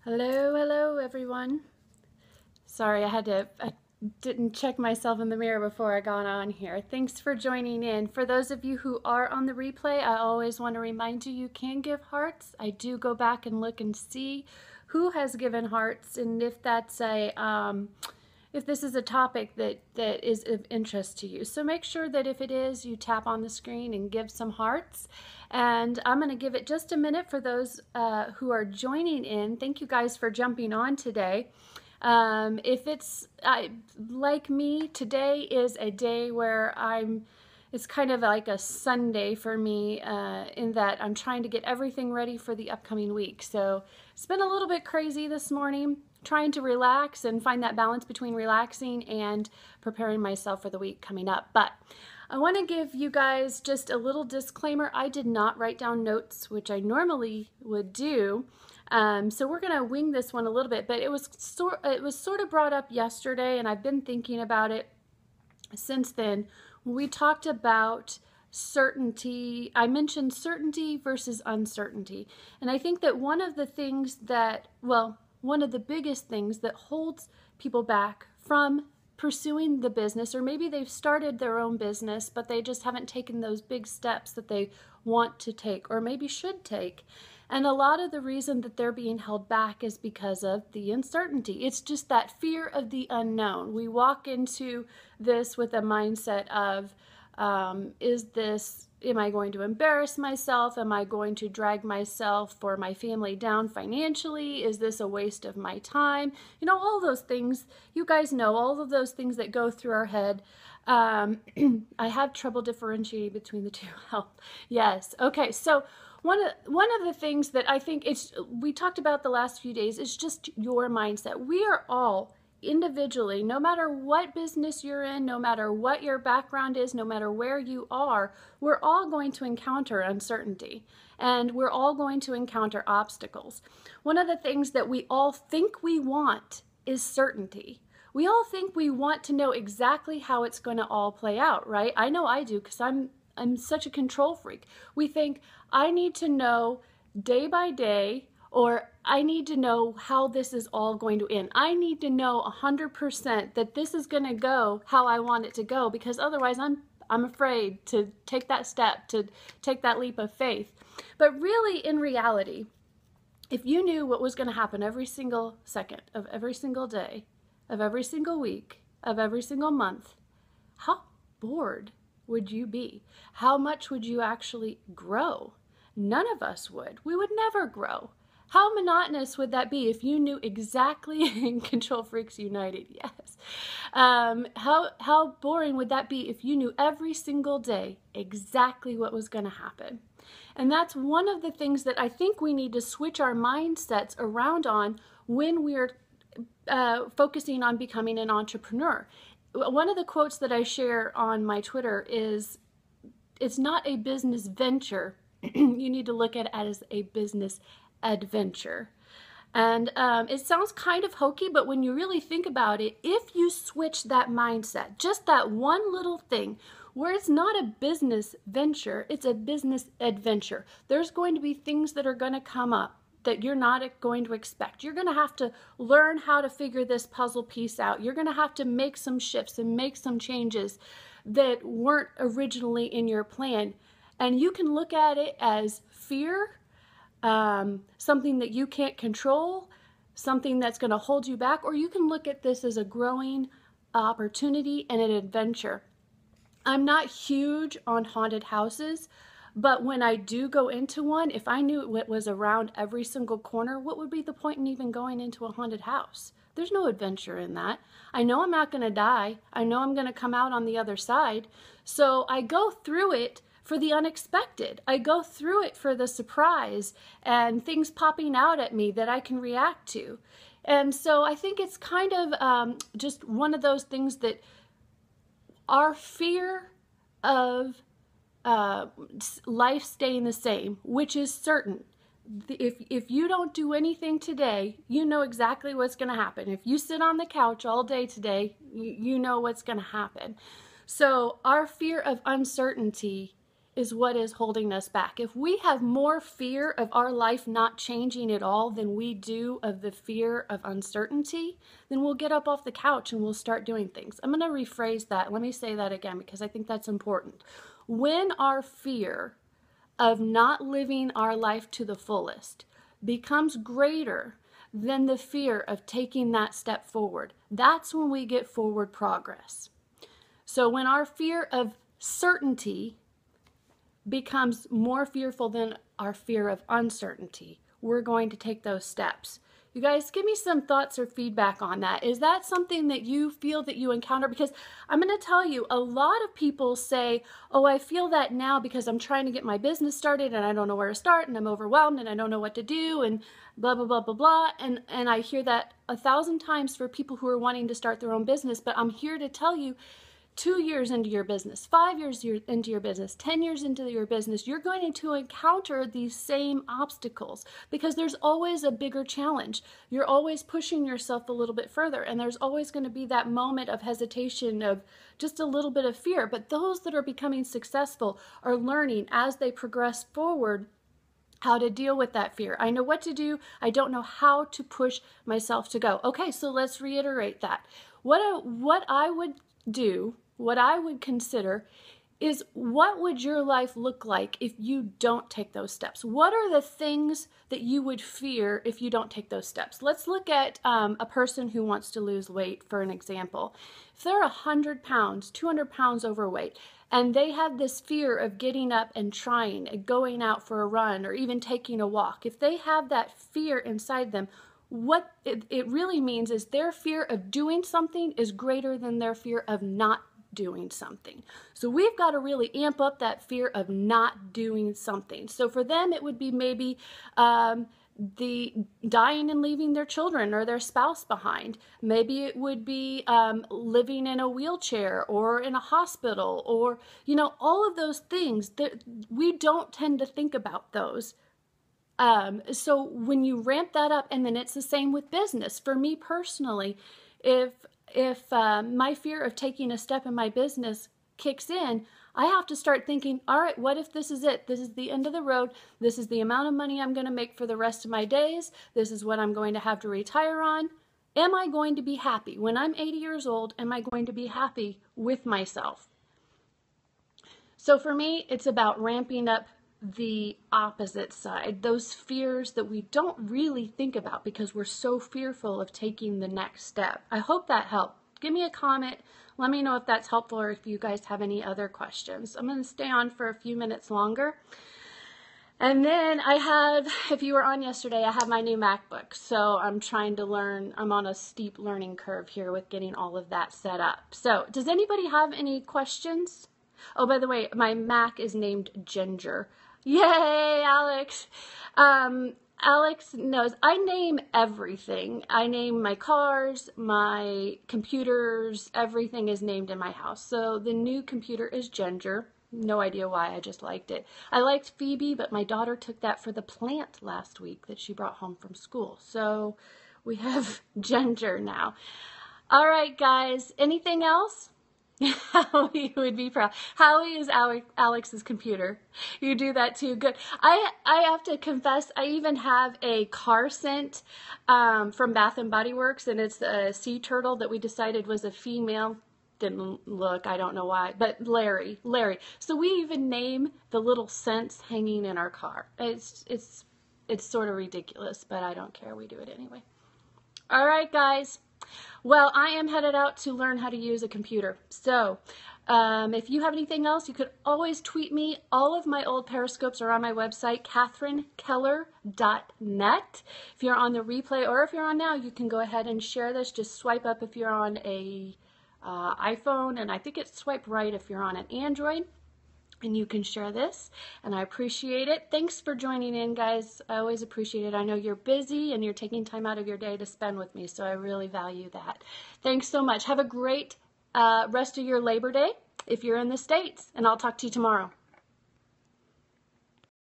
Hello everyone. Sorry, I didn't check myself in the mirror before I got on here. Thanks for joining in. For those of you who are on the replay, I always want to remind you, you can give hearts. I do go back and look and see who has given hearts, and if that's if this is a topic that is of interest to you. So make sure that if it is, you tap on the screen and give some hearts. And I'm going to give it just a minute for those who are joining in. Thank you guys for jumping on today. If it's like me, today is a day where it's kind of like a Sunday for me in that I'm trying to get everything ready for the upcoming week. So it's been a little bit crazy this morning, trying to relax and find that balance between relaxing and preparing myself for the week coming up. But I want to give you guys just a little disclaimer. I did not write down notes, which I normally would do. So we're going to wing this one a little bit, but it was sort of brought up yesterday, and I've been thinking about it since then. We talked about certainty. I mentioned certainty versus uncertainty. And I think that one of the things that, well, one of the biggest things that holds people back from pursuing the business, or maybe they've started their own business, but they just haven't taken those big steps that they want to take, or maybe should take. And a lot of the reason that they're being held back is because of the uncertainty. It's just that fear of the unknown. We walk into this with a mindset of, am I going to embarrass myself? Am I going to drag myself or my family down financially? Is this a waste of my time? You know, all those things, you guys know, all of those things that go through our head. I have trouble differentiating between the two. Yes. Okay. So one of the things that I think we talked about the last few days is just your mindset. We are all individually, no matter what business you're in, no matter what your background is, no matter where you are, we're all going to encounter uncertainty, and we're all going to encounter obstacles. One of the things that we all think we want is certainty. We all think we want to know exactly how it's going to all play out, right? I know I do, because I'm such a control freak. We think, I need to know day by day, or I need to know how this is all going to end. I need to know 100% that this is going to go how I want it to go, because otherwise I'm afraid to take that step, to take that leap of faith. But really, in reality, if you knew what was going to happen every single second of every single day, of every single week, of every single month, how bored would you be? How much would you actually grow? None of us would. We would never grow. How monotonous would that be if you knew exactly, in Control Freaks United, yes. How boring would that be if you knew every single day exactly what was going to happen? And that's one of the things that I think we need to switch our mindsets around on when we're focusing on becoming an entrepreneur. One of the quotes that I share on my Twitter is, it's not a business venture. You need to look at it as a business adventure. And it sounds kind of hokey, but when you really think about it, if you switch that mindset, just that one little thing, where it's not a business venture, it's a business adventure. There's going to be things that are going to come up that you're not going to expect. You're going to have to learn how to figure this puzzle piece out. You're going to have to make some shifts and make some changes that weren't originally in your plan. And you can look at it as fear, something that you can't control, something that's going to hold you back, or you can look at this as a growing opportunity and an adventure. I'm not huge on haunted houses, but when I do go into one, if I knew it was around every single corner, what would be the point in even going into a haunted house? There's no adventure in that. I know I'm not going to die. I know I'm going to come out on the other side. So I go through it for the unexpected. I go through it for the surprise and things popping out at me that I can react to. And so I think it's kind of just one of those things that our fear of life staying the same, which is certain. If you don't do anything today, you know exactly what's going to happen. If you sit on the couch all day today, you know what's going to happen. So our fear of uncertainty is what is holding us back. If we have more fear of our life not changing at all than we do of the fear of uncertainty, then we'll get up off the couch and we'll start doing things. I'm going to rephrase that. Let me say that again because I think that's important. When our fear of not living our life to the fullest becomes greater than the fear of taking that step forward, that's when we get forward progress. So when our fear of certainty becomes more fearful than our fear of uncertainty, we're going to take those steps. You guys, give me some thoughts or feedback on that. Is that something that you feel that you encounter? Because I'm going to tell you, a lot of people say, oh, I feel that now because I'm trying to get my business started and I don't know where to start and I'm overwhelmed and I don't know what to do and blah, blah, blah, blah, blah. And I hear that 1,000 times for people who are wanting to start their own business. But I'm here to tell you, 2 years into your business, 5 years into your business, 10 years into your business, you're going to encounter these same obstacles because there's always a bigger challenge. You're always pushing yourself a little bit further, and there's always going to be that moment of hesitation, of just a little bit of fear. But those that are becoming successful are learning as they progress forward how to deal with that fear. I know what to do. I don't know how to push myself to go. Okay, so let's reiterate that. What I would do, what I would consider is, what would your life look like if you don't take those steps? What are the things that you would fear if you don't take those steps? Let's look at a person who wants to lose weight, for an example. If they're 100 pounds, 200 pounds overweight, and they have this fear of getting up and trying and going out for a run or even taking a walk, if they have that fear inside them, what it really means is their fear of doing something is greater than their fear of not doing something. So we've got to really amp up that fear of not doing something. So for them, it would be maybe the dying and leaving their children or their spouse behind. Maybe it would be living in a wheelchair or in a hospital, or, you know, all of those things that we don't tend to think about those. So when you ramp that up, and then it's the same with business. For me personally, if my fear of taking a step in my business kicks in, I have to start thinking, all right, what if this is it? This is the end of the road. This is the amount of money I'm going to make for the rest of my days. This is what I'm going to have to retire on. Am I going to be happy? When I'm 80 years old, am I going to be happy with myself? So for me, it's about ramping up the opposite side, those fears that we don't really think about because we're so fearful of taking the next step. I hope that helped. Give me a comment. Let me know if that's helpful or if you guys have any other questions. I'm going to stay on for a few minutes longer. And then I have, if you were on yesterday, I have my new MacBook. So I'm trying to learn. I'm on a steep learning curve here with getting all of that set up. So does anybody have any questions? Oh, by the way, my Mac is named Ginger. Yay, Alex. Alex knows I name everything. I name my cars, my computers, everything is named in my house. So the new computer is Ginger. No idea why, I just liked it. I liked Phoebe, but my daughter took that for the plant last week that she brought home from school. So we have Ginger now. All right, guys, anything else? Howie would be proud. Howie is Alex's computer. You do that too. Good. I have to confess, I even have a car scent from Bath and Body Works, and it's a sea turtle that we decided was a female. Didn't look, I don't know why, but Larry. So we even name the little scents hanging in our car. It's sort of ridiculous, but I don't care. We do it anyway. All right, guys. Well, I am headed out to learn how to use a computer. So if you have anything else, you could always tweet me. All of my old Periscopes are on my website, katherinekeller.net. If you're on the replay or if you're on now, you can go ahead and share this. Just swipe up if you're on a iPhone, and I think it's swipe right if you're on an Android. And you can share this, and I appreciate it. Thanks for joining in, guys. I always appreciate it. I know you're busy and you're taking time out of your day to spend with me, so I really value that. Thanks so much. Have a great rest of your Labor Day if you're in the States, and I'll talk to you tomorrow.